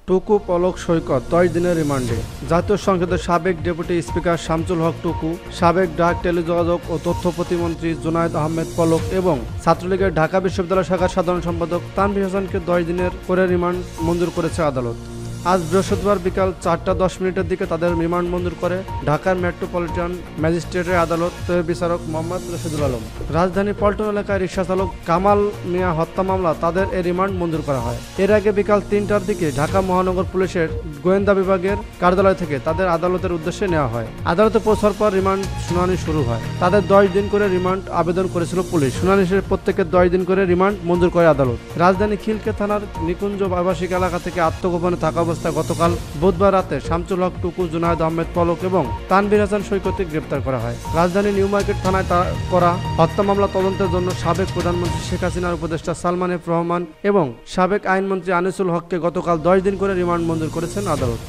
টুকু পলক সৈকত 10 দিনের রিমান্ডে। জাতীয় সংসদের সাবেক ডেপুটি স্পিকার শামসুল হক টুকু, সাবেক ডাক, টেলিযোগাযোগ ও তথ্য প্রতিমন্ত্রী জুনায়েদ আহমেদ পলক এবং ছাত্রলীগের ঢাকা বিশ্ববিদ্যালয় শাখার সাধারণ সম্পাদক তানভীর হাসানকে 10 দিনের করে রিমান্ড মঞ্জুর করেছে আদালত। আজ বৃহস্পতিবার বিকাল 4টা 10 মিনিটের দিকে তাদের রিমান্ড মঞ্জুর করে ঢাকার মেট্রোপলিটন ম্যাজিস্ট্রেটের আদালতের বিচারক মোহাম্মদ রশিদুল আলম। রাজধানী পল্টন এলাকায় রিকশাচালক কামাল মিয়া হত্যা মামলা তাদের এই রিমান্ড মঞ্জুর করা হয়। এর আগে বিকাল 3টার দিকে ঢাকা মহানগর পুলিশের গোয়েন্দা বিভাগের কার্যালয় থেকে তাদের আদালতের উদ্দেশ্যে নেওয়া হয়। আদালতে পৌঁছার পর রিমান্ড শুনানি শুরু হয়। তাদের 10 দিন করে রিমান্ড আবেদন করেছিল পুলিশ। শুনানি শেষে প্রত্যেকের 10 দিন করে রিমান্ড মঞ্জুর করে আদালত। রাজধানী খিলকে থানার নিকুঞ্জ আবাসিক এলাকা থেকে আত্মগোপনে থাকা অবস্থায় গতকাল বুধবার রাতে শামসুল হক টুকু, জুনায়েদ আহমেদ পলক এবং তানভীর হাসান সৈকতকে গ্রেপ্তার করা হয়। রাজধানী নিউ মার্কেট থানায় করা হত্যা মামলা তদন্তের জন্য সাবেক প্রধানমন্ত্রী শেখ হাসিনার উপদেষ্টা সালমান এফ রহমান এবং সাবেক আইনমন্ত্রী আনিসুল হককে গতকাল 10 দিন করে রিমান্ড মঞ্জুর করেছেন আদালত।